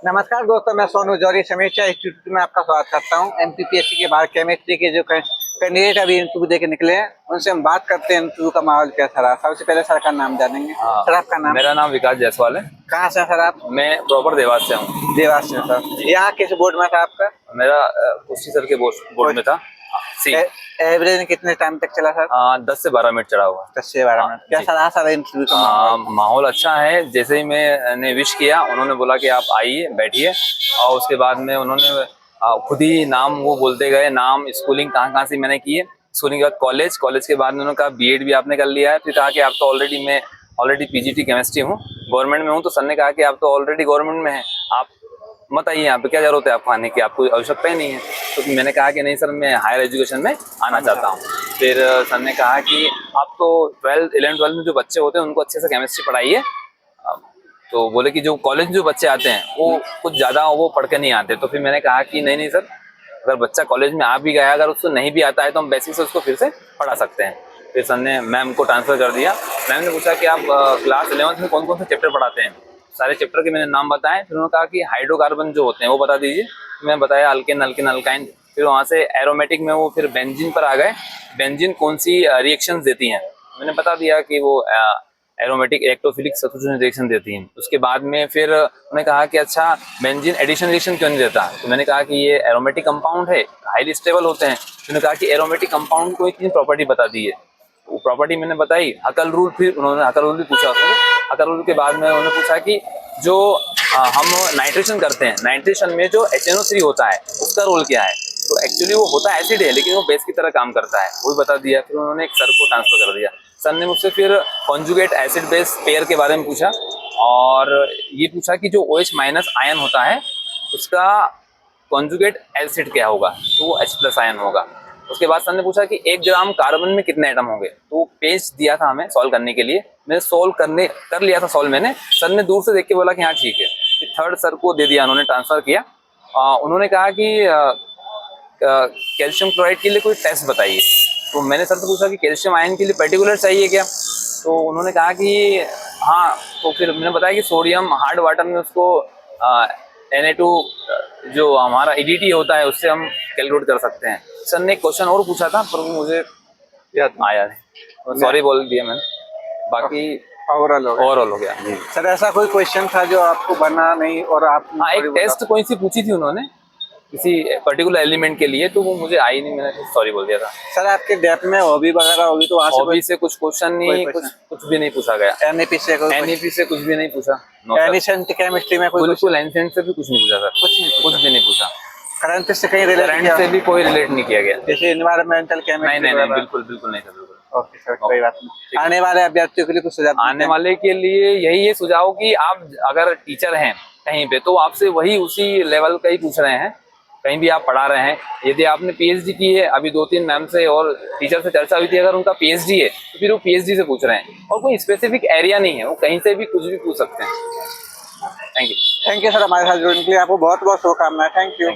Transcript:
नमस्कार दोस्तों, मैं सोनू जौहरी समीक्षा इंस्टीट्यूट में आपका स्वागत करता हूं। एमपीपीएससी के बाहर केमिस्ट्री के जो कैंडिडेट अभी इंटरव्यू देके निकले हैं, उनसे हम बात करते हैं इंटरव्यू का माहौल कैसा रहा। सबसे पहले सर का नाम जानेंगे। सर आपका नाम? मेरा नाम विकास जायसवाल है। कहाँ से सर आप? मैं प्रॉपर देवास से हूँ। देवास से सर। यहाँ किस बोर्ड में था आपका? मेरा कुश्ती सर के बोर्ड में था। एवरेज कितने टाइम तक चला सर? 10 से 12 मिनट चढ़ा हुआ। 10 से 12 मिनट। कैसा रहा सर इंटरव्यू का माहौल? अच्छा है। जैसे ही मैंने विश किया, उन्होंने बोला कि आप आइए बैठिए, और उसके बाद में उन्होंने खुद ही नाम वो बोलते गए, नाम, स्कूलिंग कहाँ कहाँ से मैंने की है। स्कूलिंग के बाद कॉलेज के बाद उन्होंने कहा बीएड भी आपने कर लिया है। फिर कहा कि आप तो ऑलरेडी पीजीटी केमिस्ट्री हूँ, गवर्नमेंट में हूँ। तो सर ने कहा कि आप तो ऑलरेडी गवर्नमेंट में हैं, आप मत आइए यहाँ पे, क्या जरूरत है आपको आने की, आपको आवश्यकता ही नहीं है। तो मैंने कहा कि नहीं सर, मैं हायर एजुकेशन में आना चाहता हूँ। फिर सर ने कहा कि आप तो 11th-12th में जो बच्चे होते हैं उनको अच्छे से केमिस्ट्री पढ़ाइए। तो बोले कि जो कॉलेज में जो बच्चे आते हैं वो कुछ ज़्यादा वो पढ़ के नहीं आते। तो फिर मैंने कहा कि नहीं सर, अगर बच्चा कॉलेज में आ भी गया, अगर उसको नहीं भी आता है तो हम बेसिक से उसको फिर से पढ़ा सकते हैं। फिर सर ने मैम को ट्रांसफ़र कर दिया। मैम ने पूछा कि आप क्लास 11th में कौन कौन से चैप्टर पढ़ाते हैं। सारे चैप्टर के मैंने नाम बताए। फिर उन्होंने कहा कि हाइड्रोकार्बन जो होते हैं वो बता दीजिए। मैंने बताया अल्केन, अल्काइन। फिर वहाँ से एरोमेटिक में वो फिर बेंजीन पर आ गए। बेंजीन कौन सी रिएक्शंस देती हैं, मैंने बता दिया कि वो एरोमेटिक इलेक्ट्रोफिलिक सब्स्टिट्यूशन रिएक्शन देती हैं। उसके बाद में फिर उन्होंने कहा कि अच्छा, बेंजीन एडिशन रिएक्शन क्यों नहीं देता। तो मैंने कहा कि ये एरोमेटिक कंपाउंड है, हाईली स्टेबल होते हैं। उन्होंने कहा कि एरोमेटिक कंपाउंड को इतनी प्रॉपर्टी बता दी है। वो प्रॉपर्टी मैंने बताई। हकल रूल, फिर उन्होंने हकल रूल भी पूछा उसमें। हकल रूल के बाद में उन्होंने पूछा कि जो हम नाइट्रेशन करते हैं, नाइट्रेशन में जो HNO3 होता है उसका रोल क्या है। तो एक्चुअली वो होता एसिड है, लेकिन वो बेस की तरह काम करता है, वो भी बता दिया। फिर उन्होंने एक सर को ट्रांसफर कर दिया। सर ने मुझसे फिर कॉन्जुगेट एसिड बेस पेयर के बारे में पूछा, और ये पूछा कि जो OH- आयन होता है उसका कॉन्जुगेट एसिड क्या होगा। तो वो H+ आयन होगा। उसके बाद सर ने पूछा कि 1 ग्राम कार्बन में कितने एटम होंगे। तो वो पेज दिया था हमें सॉल्व करने के लिए। मैंने कर लिया था सॉल्व मैंने। सर ने दूर से देख के बोला कि हाँ ठीक है। फिर थर्ड सर को दे दिया, उन्होंने ट्रांसफ़र किया। उन्होंने कहा कि कैल्शियम क्लोराइड के लिए कोई टेस्ट बताइए। तो मैंने सर से पूछा कि कैल्शियम आयन के लिए पर्टिकुलर चाहिए क्या। तो उन्होंने कहा कि हाँ। तो फिर मैंने बताया कि सोडियम हार्ड वाटर में उसको Na2 जो हमारा EDT होता है उससे हम कैलकुलेट कर सकते हैं। सर ने एक क्वेश्चन और पूछा था, पर वो मुझे याद आया नहीं, सॉरी बोल दिया मैंने। बाकी ओवरऑल हो गया। सर ऐसा कोई क्वेश्चन था जो आपको बना नहीं और आप? हाँ, एक टेस्ट कोई सी पूछी थी उन्होंने किसी पर्टिकुलर एलिमेंट के लिए, तो वो मुझे आई नहीं, मैंने सॉरी बोल दिया था। सर आपके डेप में हॉबी वगैरह होगी तो वहाँ से हॉबी से कुछ क्वेश्चन नहीं, कुछ भी नहीं पूछा गया। NEP से कुछ भी नहीं पूछा। एनिसेंट केमिस्ट्री में कोई? बिल्कुल एनिसेंट से भी कुछ नहीं पूछा सर। कुछ भी नहीं पूछा। करंट से कहीं करंट से भी कोई रिलेट नहीं किया गया। जैसे एनवायरमेंटल केमिस्ट्री? नहीं, बिल्कुल नहीं सर। ओके सर, कोई बात नहीं। आने वाले अभ्यर्थियों के लिए कुछ सुझाव? आने वाले के लिए यही है सुझाव कि आप अगर टीचर हैं कहीं पे, तो आपसे वही उसी लेवल का ही पूछ रहे हैं, कहीं भी आप पढ़ा रहे हैं। यदि आपने PhD की है, अभी 2-3 मैम से और टीचर से चर्चा हुई थी, अगर उनका PhD है तो फिर वो PhD से पूछ रहे हैं, और कोई स्पेसिफिक एरिया नहीं है, वो कहीं से भी कुछ भी पूछ सकते हैं। थैंक यू सर हमारे साथ जुड़ने के लिए। आपको बहुत बहुत शुभकामनाएं। Thank you.